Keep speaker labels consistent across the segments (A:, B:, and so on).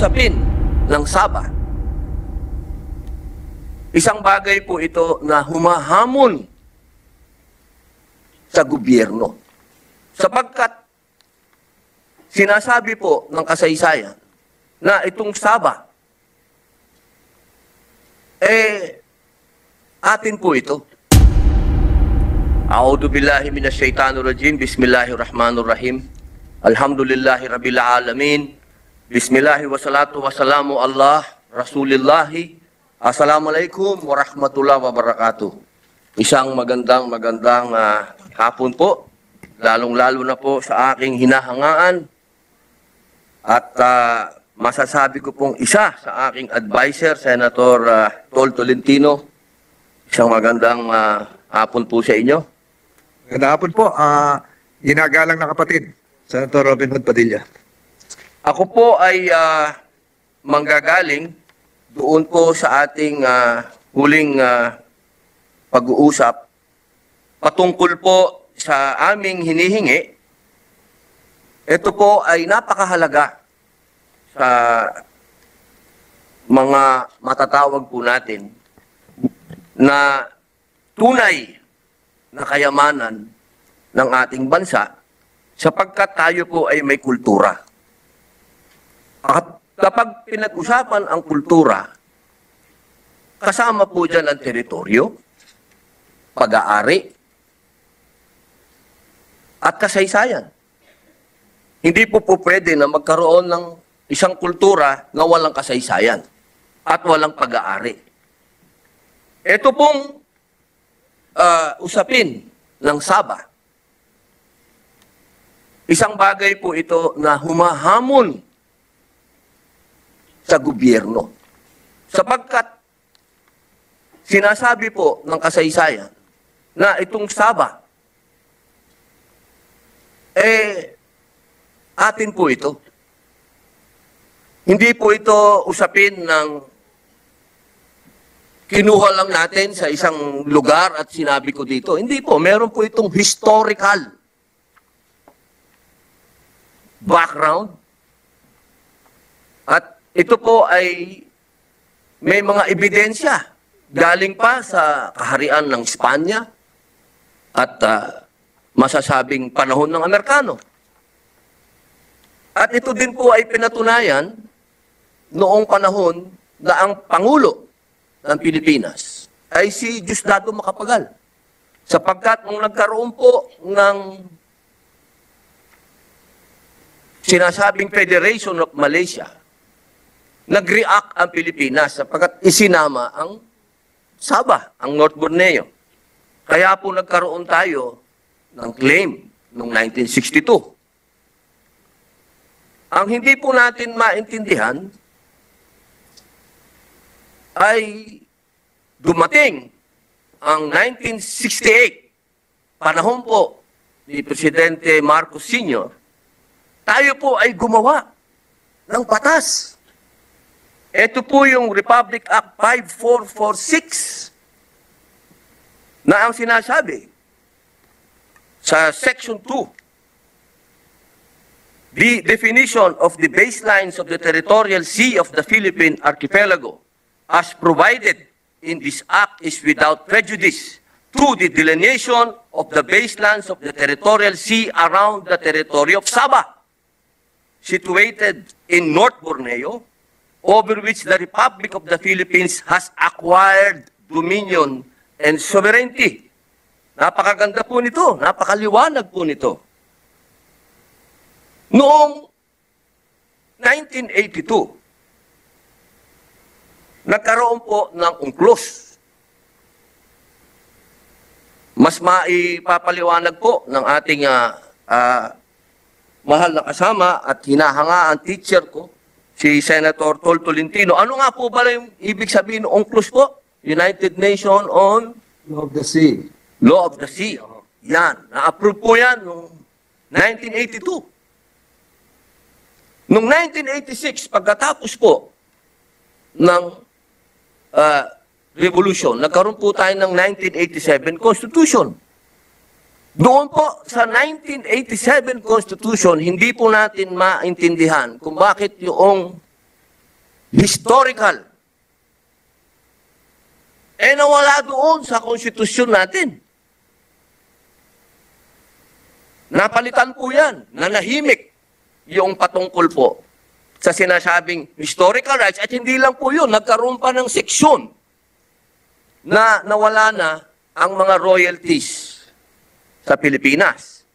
A: usapin ng Sabah. Isang bagay po ito na humahamon sa gobyerno. Sapagkat sinasabi po ng kasaysayan na itong Sabah, atin po ito. A'udhu billahi minash shaitanir rajim. Bismillahirrahmanirrahim. Alhamdulillahi rabbil alamin. Bismillahi wassalatu wassalamu Allah Rasulillahi. Assalamualaikum warahmatullahi wabarakatuh. Isang magandang hapon po, lalong-lalo na po sa aking hinahangaan. At masasabi ko pong isa sa aking advisor, Senator Tol Tolentino. Isang magandang hapon po sa inyo.
B: Magandang hapon po, ginagalang na kapatid, Senator Robin Hood Padilla.
A: Ako po ay manggagaling doon po sa ating huling pag-uusap patungkol po sa aming hinihingi. Ito po ay napakahalaga sa mga matatawag po natin na tunay na kayamanan ng ating bansa sapagkat tayo po ay may kultura. At kapag pinag-usapan ang kultura, kasama po dyan ang teritoryo, pag-aari, at kasaysayan. Hindi po pwede na magkaroon ng isang kultura na walang kasaysayan at walang pag-aari. Ito pong usapin ng Sabah. Isang bagay po ito na humahamon sa gobyerno. Sapagkat sinasabi po ng kasaysayan na itong Sabah, atin po ito. Hindi po ito usapin ng kinuha lang natin sa isang lugar at sinabi ko dito. Hindi po, meron po itong historical background. At ito po ay may mga ebidensya galing pa sa kaharian ng Espanya at masasabing panahon ng Amerikano. At ito din po ay pinatunayan noong panahon na ang Pangulo ng Pilipinas ay si Diosdado Macapagal. Sapagkat nung nagkaroon po ng sinasabing Federation of Malaysia, nag-react ang Pilipinas sapagkat isinama ang Sabah, ang North Borneo. Kaya po nagkaroon tayo ng claim noong 1962. Ang hindi po natin maintindihan ay dumating ang 1968, panahon po ni Presidente Marcos Sr., tayo po ay gumawa ng batas. Ito po yung Republic Act 5446 na ang sinasabi sa Section 2, the definition of the baselines of the territorial sea of the Philippine Archipelago as provided in this act is without prejudice to the delineation of the baselines of the territorial sea around the territory of Sabah, situated in North Borneo, over which the Republic of the Philippines has acquired dominion and sovereignty. Napakaganda po nito, napakaliwanag po nito. Noong 1982, nagkaroon po ng UNCLOS. Mas maipapaliwanag po ng ating mahal na kasama at hinahangaan teacher ko, si Senator Tol Tolentino. Ano nga po ba yung ibig sabihin ng UNCLOS po? United Nations on
B: Law of the Sea.
A: Law of the Sea. Yan. Na-approve po yan noong 1982. Noong 1986, pagkatapos po ng revolution, nagkaroon po tayo ng 1987 Constitution. Doon po sa 1987 Constitution, hindi po natin maintindihan kung bakit yung historical. Nawala doon sa konstitusyon natin. Napalitan po yan, nanahimik yung patungkol po sa sinasabing historical rights. At hindi lang po yun, nagkaroon pa ng seksyon na nawala na ang mga royalties sa Pilipinas.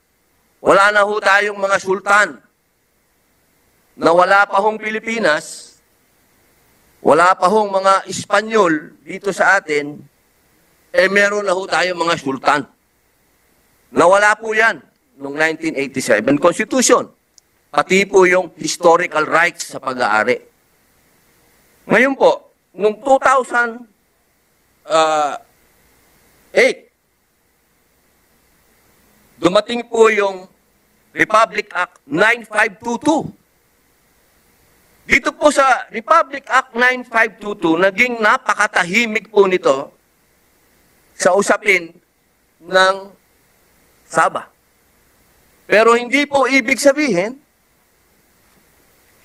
A: Wala na ho tayong mga sultan. Nawala pa hong Pilipinas, wala pa hong mga Espanyol dito sa atin, meron na ho tayong mga sultan. Nawala po yan noong 1987 Constitution. Pati po yung historical rights sa pag-aari. Ngayon po, noong 2008, dumating po yung Republic Act 9522. Dito po sa Republic Act 9522, naging napakatahimik po nito sa usapin ng Sabah. Pero hindi po ibig sabihin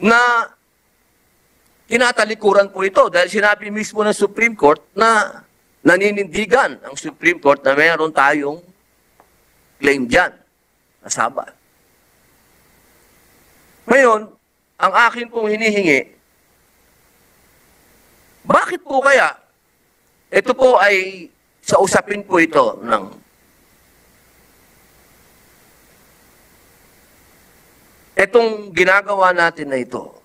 A: na tinatalikuran po ito dahil sinabi mismo ng Supreme Court na naninindigan ang Supreme Court na mayroon tayong claim dyan na Sabah. Ngayon, ang akin pong hinihingi, bakit po kaya ito po ay sa usapin po ito ng itong ginagawa natin na ito,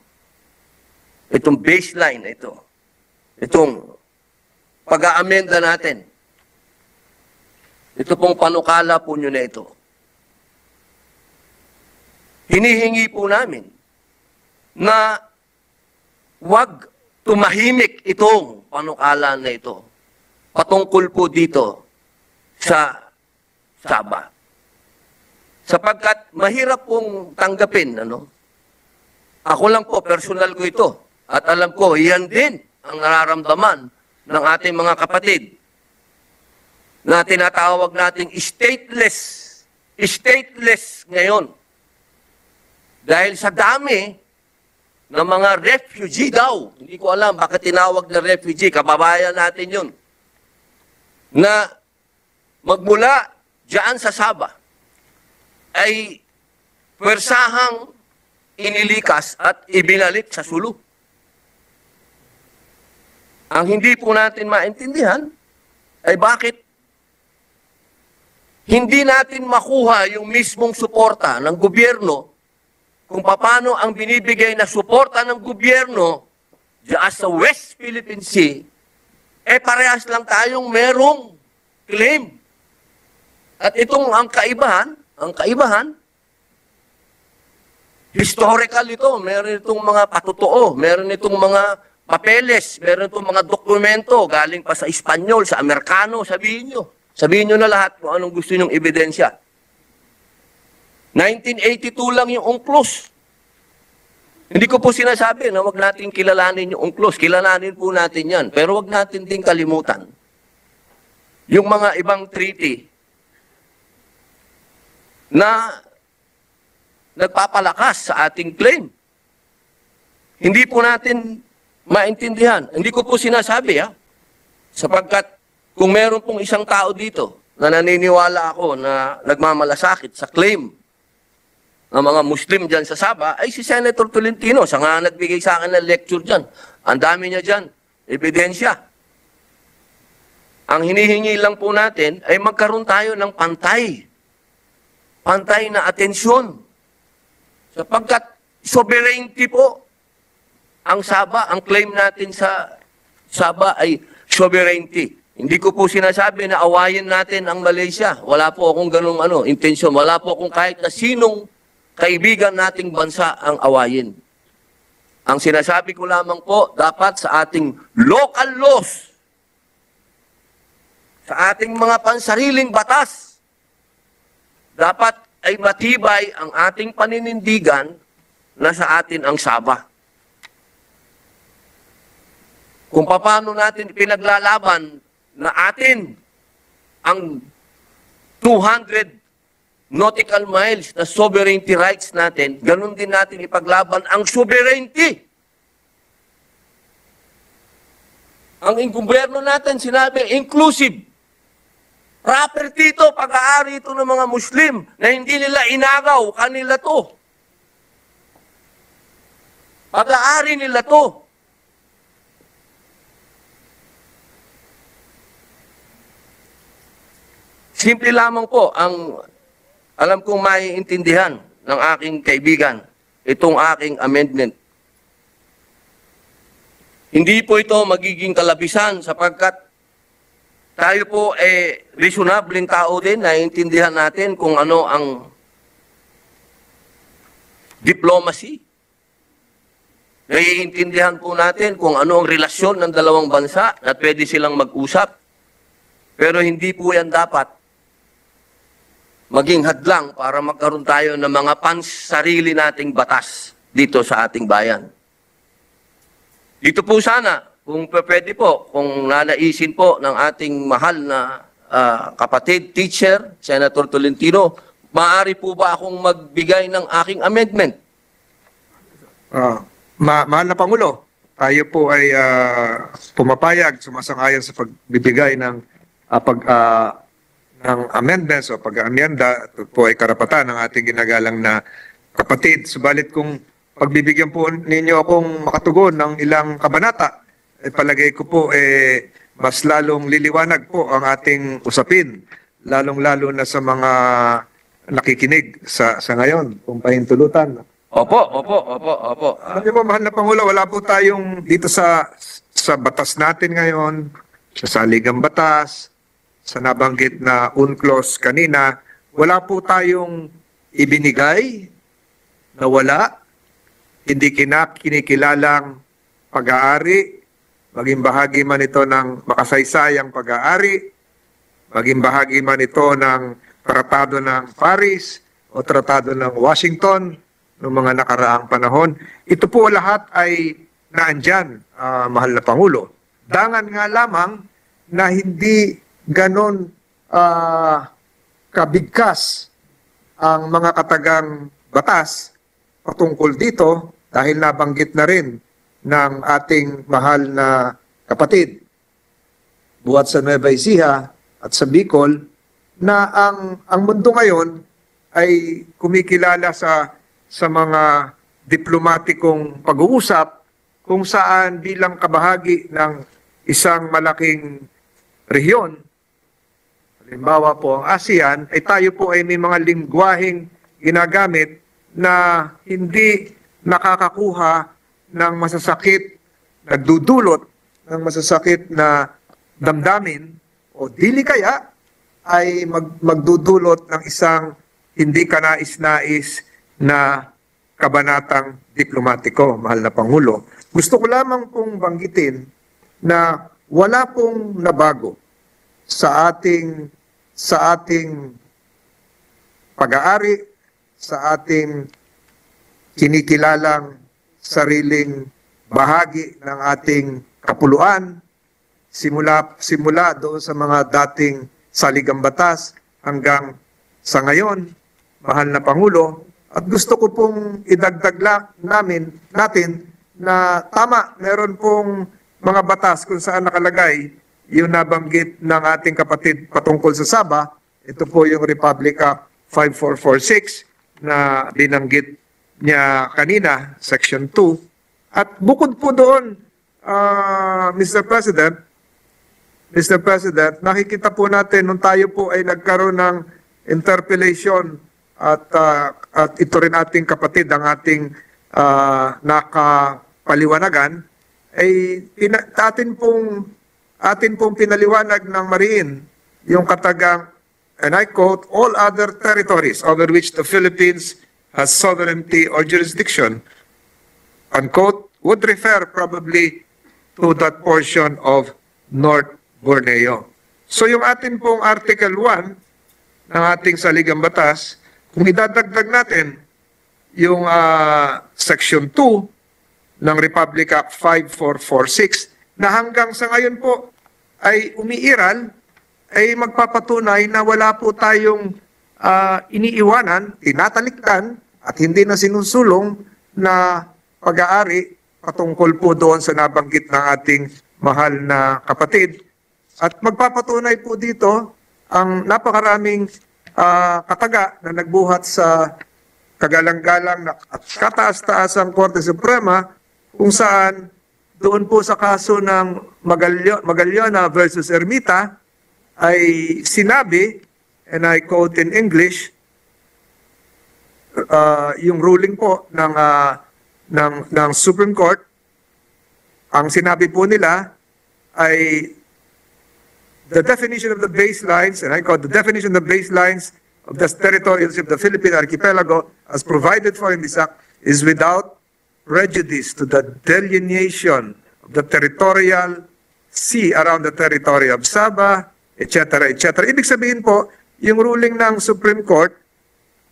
A: itong baseline na ito, itong pag-aamenda natin, ito pong panukala po nyo na ito, hinihingi po namin na wag tumahimik itong panukala na ito patungkol po dito sa Sabah. Sapagkat mahirap pong tanggapin, Ako lang po, personal ko ito. At alam ko, yan din ang nararamdaman ng ating mga kapatid na tinatawag nating stateless. Stateless ngayon. Dahil sa dami ng mga refugee daw, hindi ko alam bakit tinawag na refugee, kababayan natin yun, na magmula dyan sa Sabah, ay pwersahang inilikas at ibinalik sa Sulu. Ang hindi po natin maintindihan ay bakit hindi natin makuha yung mismong suporta ng gobyerno kung paano ang binibigay na suporta ng gobyerno diyan sa West Philippine Sea, parehas lang tayong merong claim. At itong ang kaibahan, historical ito, meron itong mga patotoo, meron itong mga papeles, meron itong mga dokumento, galing pa sa Espanyol, sa Amerikano, sabihin nyo na lahat kung anong gusto nyong ebidensya. 1982 lang yung UNCLOS. Hindi ko po sinasabi na wag natin kilalanin yung UNCLOS, kilalanin po natin yan, pero wag natin din kalimutan yung mga ibang treaty na nagpapalakas sa ating claim. Hindi po natin maintindihan. Hindi ko po sinasabi, sapagkat kung meron pong isang tao dito na naniniwala ako na nagmamalasakit sa claim ng mga Muslim dyan sa Sabah, ay si Senator Tolentino. Siya nga nagbigay sa akin ng lecture dyan. Ang dami niya dyan, ebidensya. Ang hinihingi lang po natin ay magkaroon tayo ng pantay na atensyon. Sapagkat sovereignty po ang Sabah, ang claim natin sa Sabah ay sovereignty. Hindi ko po sinasabi na awayin natin ang Malaysia. Wala po akong ganung intensyon. Wala po akong kahit na sinong kaibigan nating bansa ang awayin. Ang sinasabi ko lamang po, dapat sa ating local laws, sa ating mga pansariling batas, dapat ay matibay ang ating paninindigan na sa atin ang Sabah. Kung paano natin pinaglalaban na atin ang 200 nautical miles na sovereignty rights natin, ganun din natin ipaglaban ang sovereignty Ang gobyerno natin sinabi, inclusive. Property ito, pag-aari ito ng mga Muslim na hindi nila inagaw, kanila to. Pag-aari nila to. Simple lamang po ang alam kong maiintindihan ng aking kaibigan itong aking amendment. Hindi po ito magiging kalabisan sapagkat tayo po reasonableng tao din, naiintindihan natin kung ano ang diplomacy. Naiintindihan po natin kung ano ang relasyon ng dalawang bansa na pwede silang mag-usap. Pero hindi po yan dapat maging hadlang para magkaroon tayo ng mga sarili nating batas dito sa ating bayan. Dito po sana, kung pwede po, kung nanaisin po ng ating mahal na kapatid, teacher, Senator Tolentino, maaari po ba akong magbigay ng aking amendment?
B: Mahal na Pangulo, tayo po ay pumapayag, sumasang-ayon sa pagbibigay ng amendments o pag-amyenda. Ito po ay karapatan ng ating ginagalang na kapatid. Subalit kung pagbibigyan po ninyo akong makatugon ng ilang kabanata, palagay ko po mas lalong liliwanag po ang ating usapin, lalong-lalo na sa mga nakikinig sa ngayon, kung pahintulutan.
A: Opo.
B: Alam niyo po, mahal na Pangulo, wala po tayong dito sa batas natin ngayon, sa saligang batas, sa nabanggit na UNCLOS kanina, wala po tayong ibinigay na wala, hindi kinikilalang pag-aari, maging bahagi man ito ng makasaysayang pag-aari, maging bahagi man ito ng tratado ng Paris o tratado ng Washington noong mga nakaraang panahon. Ito po lahat ay naandyan, mahal na Pangulo. Dangan nga lamang na hindi ganon kabigkas ang mga katagang batas patungkol dito dahil nabanggit na rin ng ating mahal na kapatid buhat sa Nueva Ecija at sa Bicol na ang mundo ngayon ay kumikilala sa mga diplomatikong pag-uusap kung saan bilang kabahagi ng isang malaking rehiyon, halimbawa po ang ASEAN, ay tayo po ay may mga lingwaheng ginagamit na hindi nakakakuha ng masasakit, nagdudulot ng masasakit na damdamin o dili kaya ay magdudulot ng isang hindi kanais-nais na kabanatang diplomatiko, mahal na Pangulo. Gusto ko lamang pong banggitin na wala pong nabago sa ating pag-aari, sa ating kinikilalang sariling bahagi ng ating kapuluan, simula doon sa mga dating saligang batas hanggang sa ngayon, mahal na Pangulo. At gusto ko pong idagdag natin na tama, meron pong mga batas kung saan nakalagay yung nabanggit ng ating kapatid patungkol sa Sabah. Ito po yung Republic Act 5446 na binanggit niya kanina, Section 2. At bukod po doon, Mr. President, nakikita po natin nung tayo po ay nagkaroon ng interpellation at ito rin ating kapatid, ang ating nakapaliwanagan, ay atin pong pinaliwanag ng mariin yung katagang, and I quote, all other territories over which the Philippines has sovereignty or jurisdiction, unquote, would refer probably to that portion of North Borneo. So yung atin pong Article 1 ng ating saligang batas, kung idadagdag natin yung Section 2 ng Republic Act 5446 na hanggang sa ngayon po ay umiiral, ay magpapatunay na wala po tayong iniiwanan, tinatalikdan at hindi na sinusulong na pag-aari patungkol po doon sa nabanggit ng ating mahal na kapatid. At magpapatunay po dito ang napakaraming kataga na nagbuhat sa kagalang-galang at kataas-taasang Korte Suprema kung saan doon po sa kaso ng Magallona versus Ermita ay sinabi, and I quote in English, yung ruling po ng Supreme Court, ang sinabi po nila ay the definition of the baselines, and I quote, the definition of the baselines of the territorials of the Philippine archipelago as provided for in this act is without prejudice to the delineation of the territorial sea around the territory of Sabah, etc., etc. Ibig sabihin po, yung ruling ng Supreme Court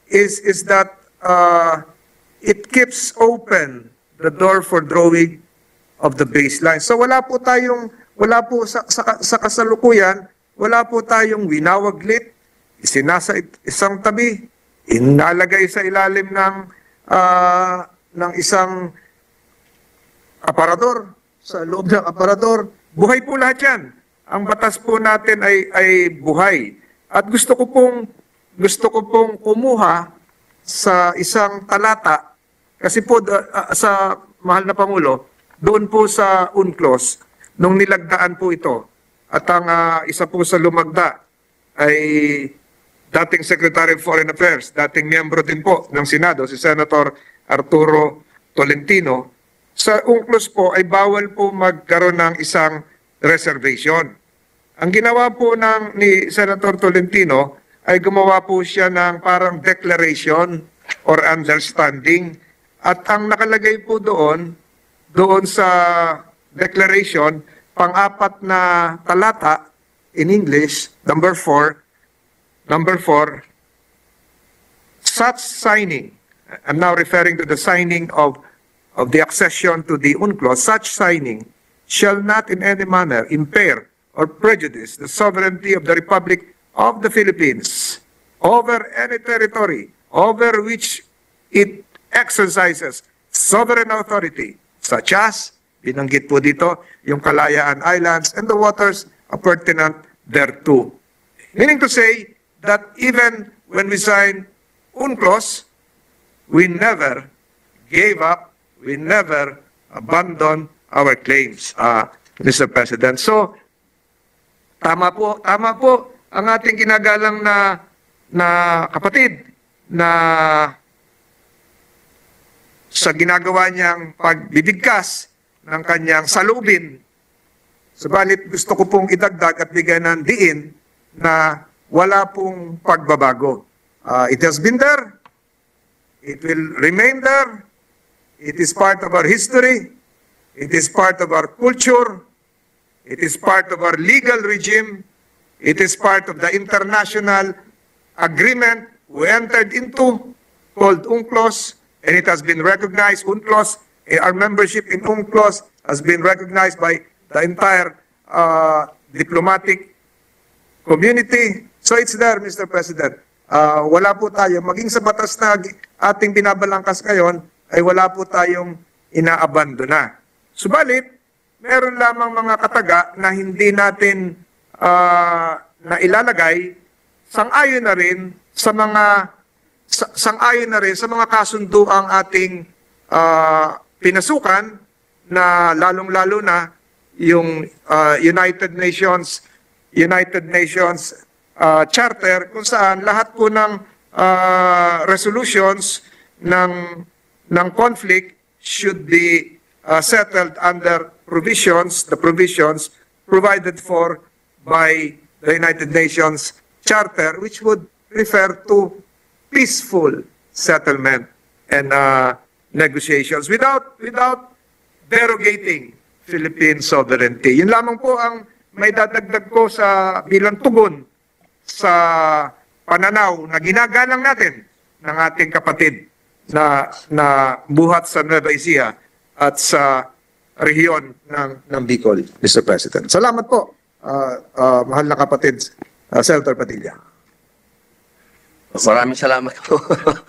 B: is that it keeps open the door for drawing of the baseline. So wala po sa kasalukuyan, wala po tayong winawaglit, isinasa isang tabi, inalagay sa ilalim ng isang aparador, sa loob ng aparador. Buhay po lahat yan. Ang batas po natin ay buhay. At gusto ko pong kumuha sa isang talata, kasi po sa mahal na Pangulo, doon po sa UNCLOS, nung nilagdaan po ito, at ang isa po sa lumagda ay dating Secretary of Foreign Affairs, dating miyembro din po ng Senado, si Senator Arturo Tolentino, sa UNCLOS po ay bawal po magkaroon ng isang reservation. Ang ginawa po ni Senator Tolentino ay gumawa po siya ng parang declaration or understanding. At ang nakalagay po doon sa declaration, pang-apat na talata in English, number 4, such signing, I'm now referring to the signing of the accession to the UNCLOS, such signing shall not in any manner impair or prejudice the sovereignty of the Republic of the Philippines over any territory over which it exercises sovereign authority, such as, binanggit po dito, yung Kalayaan Islands and the waters appurtenant thereto. Meaning to say that even when we signed UNCLOS, we never gave up, we never abandoned our claims, Mr. President. So, tama po ang ating ginagalang na kapatid na sa ginagawa niyang pagbibigkas ng kanyang salubin. Subalit gusto ko pong idagdag at bigyan ng diin na wala pong pagbabago. It has been there. It will remain there. It is part of our history. It is part of our culture. It is part of our legal regime. It is part of the international agreement we entered into called UNCLOS, and it has been recognized, UNCLOS, our membership in UNCLOS has been recognized by the entire diplomatic community. So it's there, Mr. President. Wala po tayo, maging sa batas na ating binabalangkas ngayon, ay wala po tayong inaabandona. Subalit, meron lamang mga kataga na hindi natin na ilalagay, sang-ayon na rin sa mga kasunduang ating pinasukan na lalong-lalo na yung United Nations Charter, kung saan lahat po ng resolutions ng conflict should be settled under the provisions provided for by the United Nations Charter, which would refer to peaceful settlement and negotiations without derogating Philippine sovereignty. Yun lamang po ang may dadagdag ko sa bilang tugon sa pananaw na ginagalang natin ng ating kapatid na buhat sa Nueva Ecija at sa rehiyon ng Bicol, Mr. President. Salamat po, mahal na kapatid, Senator Padilla.
A: Maraming salamat po.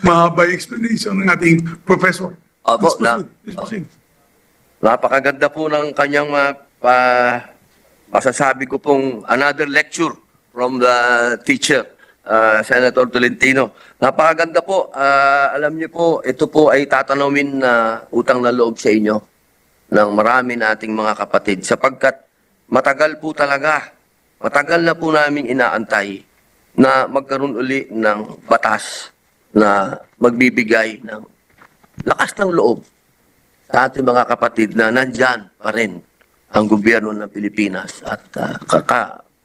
C: Mahaba yung explanation ng ating professor.
A: Opo,
C: Please proceed.
A: napakaganda po ng kanyang masasabi ko pong another lecture from the teacher, Senator Tolentino. Napakaganda po. Alam niyo po, ito po ay tatanawin na utang na loob sa inyo ng marami nating mga kapatid sapagkat matagal na po namin inaantay na magkaroon uli ng batas na magbibigay ng lakas ng loob sa ating mga kapatid na nandyan pa rin ang gobyerno ng Pilipinas at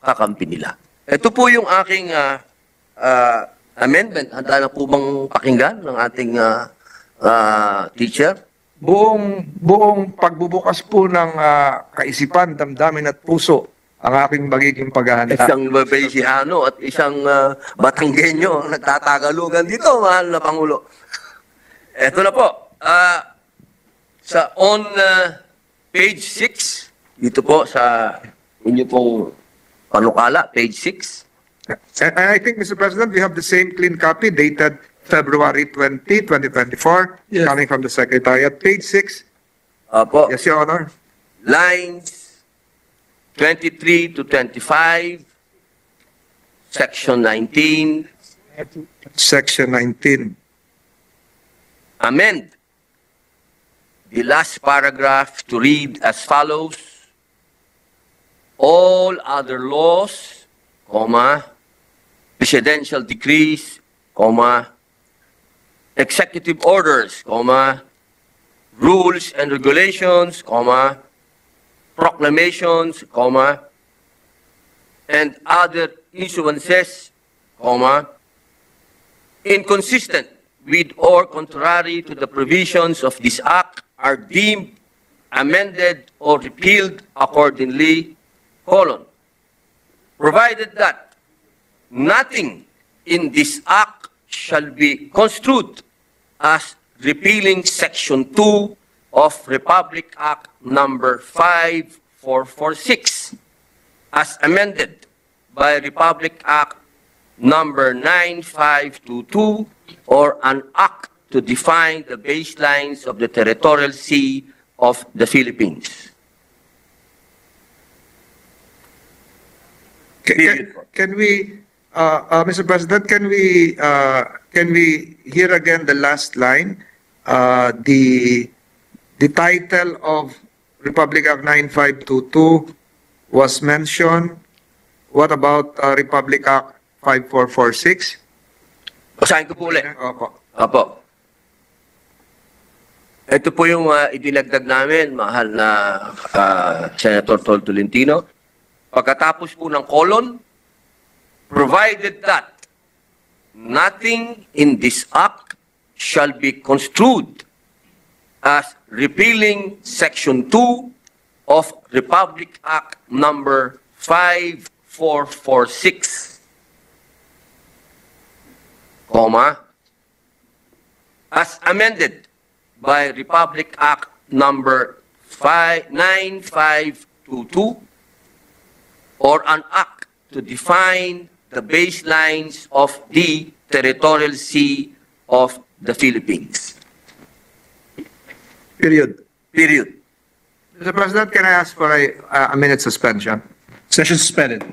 A: kakampi nila. Ito po yung aking amendment. Handa na po bang pakinggan ng ating teacher?
B: Buong pagbubukas po ng kaisipan, damdamin at puso ang aking magiging paghahanda.
A: Isang Babaysiano at isang Batanggenyo ang nagtatagalugan dito, mahal na Pangulo. Ito na po. On page 6, dito po sa inyo pong panukala, page 6.
B: And I think, Mr. President, we have the same clean copy dated February 20, 2024,
C: Yes.
B: coming from the Secretariat. Page 6.
A: Opo.
B: Yes, Your Honor.
A: Lines 23 to 25, section 19,
B: Section 19.
A: amend the last paragraph to read as follows. All other laws, presidential decrees, executive orders, rules and regulations, proclamations, and other issuances, inconsistent with or contrary to the provisions of this act are deemed amended or repealed accordingly, provided that nothing in this act shall be construed as repealing Section 2 of Republic Act Number 5446 as amended by Republic Act Number 9522 or an act to define the baselines of the territorial sea of the Philippines.
B: Can we, Mr. President, can we hear again the last line? The title of Republic Act 9522 was mentioned. What about Republic Act 5446?
A: Basahin ko po ulit.
B: Opo.
A: Apo. Ito po yung idinagdag namin, mahal na Senator Tolentino. Pagkatapos po ng colon, provided that nothing in this act shall be construed as repealing Section 2 of Republic Act Number 5446, as amended by Republic Act Number 9522, or an act to define the baselines of the territorial sea of the Philippines.
B: Period.
A: Period.
B: Mr. President, can I ask for a minute suspension?
D: Session suspended.